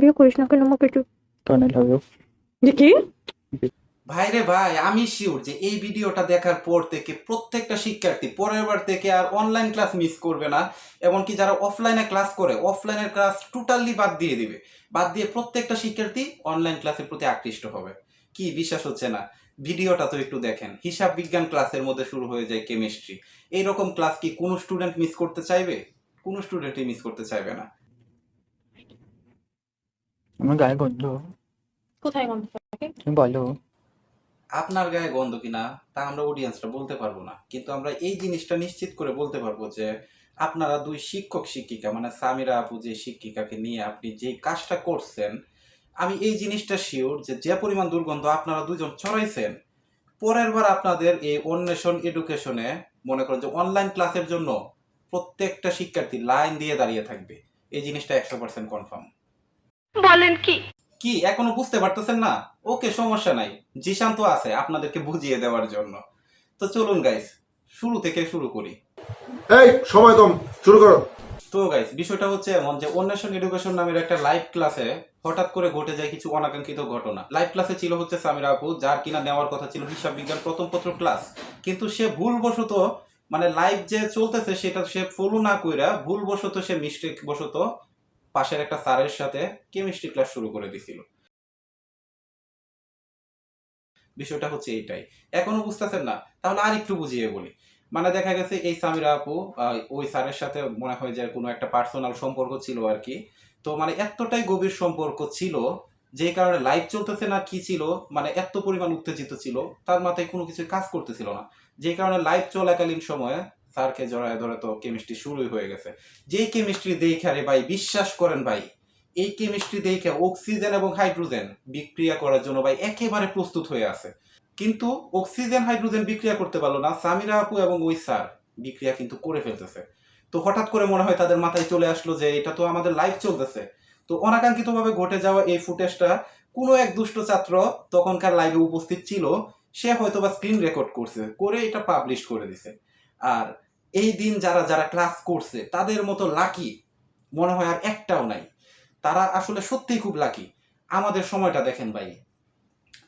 বিয়ে করিস না কেন আমাকে একটু? কারণ আই লাভ ইউ। কি? ভাই রে ভাই, আমি শিওর যে এই ভিডিওটা দেখার পর থেকে প্রত্যেকটা শিক্ষার্থী পরের বার থেকে আর অনলাইন ক্লাস মিস করবে না। এমনকি যারা অফলাইনে ক্লাস করে অফলাইনের ক্লাস টোটালি বাদ দিয়ে দিবে। বাদ দিয়ে প্রত্যেকটা শিক্ষার্থী অনলাইন ক্লাসের প্রতি আকৃষ্ট হবে। কি বিশ্বাস হচ্ছে না? ভিডিওটা তো একটু দেখেন। হিসাব বিজ্ঞান ক্লাসের মধ্যে শুরু হয়ে যায় কেমিস্ট্রি। এইরকম ক্লাস কি কোনো স্টুডেন্ট মিস করতে চাইবে? কোনো স্টুডেন্টই মিস করতে চাইবে না। আমার গায়ে গন্ধ। কোথায় গন্ধ থাকে? তুমি বলো। আপনার গায়ে গন্ধ কিনা তা আমরা অডিয়েন্সরা বলতে পারবো না, কিন্তু আমরা এই জিনিসটা নিশ্চিত করে বলতে পারবো যে আপনারা দুই শিক্ষক শিক্ষিকা মানে সামিরা আপু যে শিক্ষিকাকে নিয়ে আপনি যে কাজটা করছেন, আমি এই জিনিসটা শিওর যে যে পরিমাণ দুর্গন্ধ আপনারা দুজন ছড়াইছেন, পরের বার আপনাদের এই অন্বেষণ এডুকেশনে মনে করেন যে অনলাইন ক্লাসের জন্য প্রত্যেকটা শিক্ষার্থী লাইন দিয়ে দাঁড়িয়ে থাকবে। এই জিনিসটা 100% কনফার্ম। বলেন কি? কি এখনো বুঝতে পারতেছেন না? ওকে, সমস্যা নাই, জিশান তো আছে আপনাদেরকে বুঝিয়ে দেওয়ার জন্য। তো চলুন গাইস, শুরু থেকে শুরু করি। এই সময় কম, শুরু করো। তো গাইস, বিষয়টা হচ্ছে এমন যে অন্বেষণ এডুকেশন নামের একটা লাইভ ক্লাসে হঠাৎ করে ঘটে যায় কিছু অনাকাঙ্ক্ষিত ঘটনা। লাইভ ক্লাসে ছিল হচ্ছে সামিরা আপু, যার কিনা নেওয়ার কথা ছিল হিসাব বিজ্ঞান প্রথম পত্র ক্লাস, কিন্তু সে ভুলবশত মানে লাইভ যে চলতেছে সেটা সে ফলো না কইরা ভুলবশত সে মিস্টেক বশত পাশের একটা স্যারের সাথে কেমিস্ট্রি ক্লাস শুরু করে দিছিল। বিষয়টা হচ্ছে এইটাই। এখনো বুঝতেছেন না? তাহলে আর একটু বুঝিয়ে বলি। মানে দেখা গেছে এই সামিরা আপু ওই স্যারের সাথে মনে হয় যে কোনো একটা পার্সোনাল সম্পর্ক ছিল আর কি। তো মানে এতটাই গভীর সম্পর্ক ছিল যে কারণে লাইভ চলতেছে না কি ছিল, মানে এত পরিমাণ উত্তেজিত ছিল, তার মাথায় কোনো কিছু কাজ করতেছিল না। যে কারণে লাইভ চলাকালীন সময়ে স্যারকে জড়ায় ধরে তো কেমিস্ট্রি শুরুই হয়ে গেছে। যেই কেমিস্ট্রি দেখে রে ভাই, বিশ্বাস করেন ভাই, এই কেমিস্ট্রি দেখে অক্সিজেন এবং হাইড্রোজেন বিক্রিয়া করার জন্য ভাই একেবারে প্রস্তুত হয়ে আছে। কিন্তু অক্সিজেন হাইড্রোজেন বিক্রিয়া করতে পারলো না, সামিরা আপু এবং ওই স্যার বিক্রিয়া কিন্তু করে ফেলতেছে। তো হঠাৎ করে মনে হয় তাদের মাথায় চলে আসলো যে এটা তো আমাদের লাইভ চলতেছে। তো অনাকাঙ্ক্ষিতভাবে ঘটে যাওয়া এই ফুটেজটা কোনো এক দুষ্ট ছাত্র তখনকার লাইভে উপস্থিত ছিল, সে হয়তো বা স্ক্রিন রেকর্ড করছে, করে এটা পাবলিশ করে দিছে। আর এই দিন যারা যারা ক্লাস করছে তাদের মতো লাকি মনে হয় আর একটাও নাই। তারা আসলে সত্যিই খুব লাকি। আমাদের সময়টা দেখেন ভাই,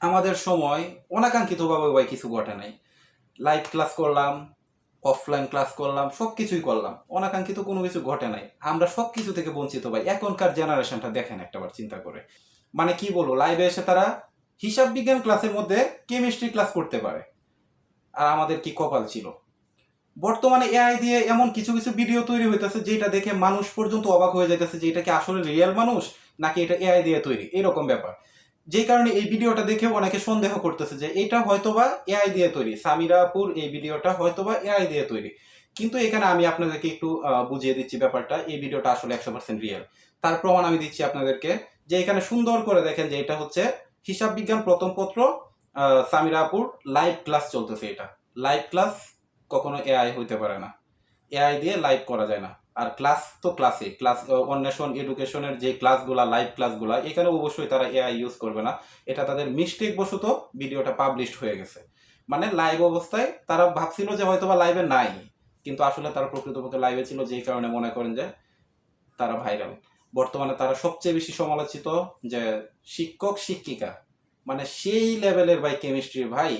আমাদের সময় অনাকাঙ্ক্ষিতভাবে ভাই কিছু ঘটে নাই। লাইভ ক্লাস করলাম, অফলাইন ক্লাস করলাম, সব কিছুই করলাম, অনাকাঙ্ক্ষিত কোনো কিছু ঘটে নাই। আমরা সব কিছু থেকে বঞ্চিত ভাই। এখনকার জেনারেশনটা দেখেন একটাবার চিন্তা করে। মানে কি বলবো, লাইভে এসে তারা হিসাব বিজ্ঞান ক্লাসের মধ্যে কেমিস্ট্রি ক্লাস করতে পারে। আর আমাদের কি কপাল ছিল। বর্তমানে এআই দিয়ে এমন কিছু কিছু ভিডিও তৈরি হইতেছে যেটা দেখে মানুষ পর্যন্ত অবাক হয়ে যাইতেছে যে এটা কি আসলে রিয়েল মানুষ নাকি এটা এআই দিয়ে তৈরি, এরকম ব্যাপার। যে কারণে এই ভিডিওটা দেখেও অনেকে সন্দেহ করতেছে যে এটা হয়তোবা এআই দিয়ে তৈরি, সামিরাপুর এই ভিডিওটা হয়তোবা এআই দিয়ে তৈরি। কিন্তু এখানে আমি আপনাদেরকে একটু বুঝিয়ে দিচ্ছি ব্যাপারটা, এই ভিডিওটা আসলে 100% রিয়েল। তার প্রমাণ আমি দিচ্ছি আপনাদেরকে, যে এখানে সুন্দর করে দেখেন যে এটা হচ্ছে হিসাব বিজ্ঞান প্রথম পত্র সামিরাপুর লাইভ ক্লাস চলতেছে। এটা লাইভ ক্লাস, কখনো এআই হইতে পারে না, এআই দিয়ে লাইভ করা যায় না। আর ক্লাস তো ক্লাসে ক্লাস অন্বেষণ এডুকেশনের যে ক্লাসগুলা লাইভ ক্লাসগুলা, এখানে অবশ্যই তারা এআই ইউজ করবে না। এটা তাদের মিস্টেক বশত ভিডিওটা পাবলিশড হয়ে গেছে। মানে লাইভ অবস্থায় তারা ভাবছিল যে হয়তোবা লাইভে নাই, কিন্তু আসলে তারা প্রকৃতপক্ষে লাইভে ছিল, যেই কারণে মনে করেন যে তারা ভাইরাল। বর্তমানে তারা সবচেয়ে বেশি সমালোচিত যে শিক্ষক শিক্ষিকা, মানে সেই লেভেলের ভাই কেমিস্ট্রি ভাই।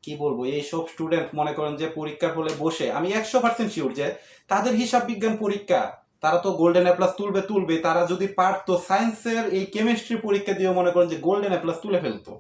কি বলবো, এইসব স্টুডেন্ট মনে করেন যে পরীক্ষার হলে বসে, আমি 100% শিওর যে তাদের হিসাব বিজ্ঞান পরীক্ষা তারা তো গোল্ডেন এ প্লাস তুলবে। তারা যদি পারতো সায়েন্সের এই কেমিস্ট্রি পরীক্ষা দিয়ে মনে করেন যে গোল্ডেন এ প্লাস তুলে ফেলতো।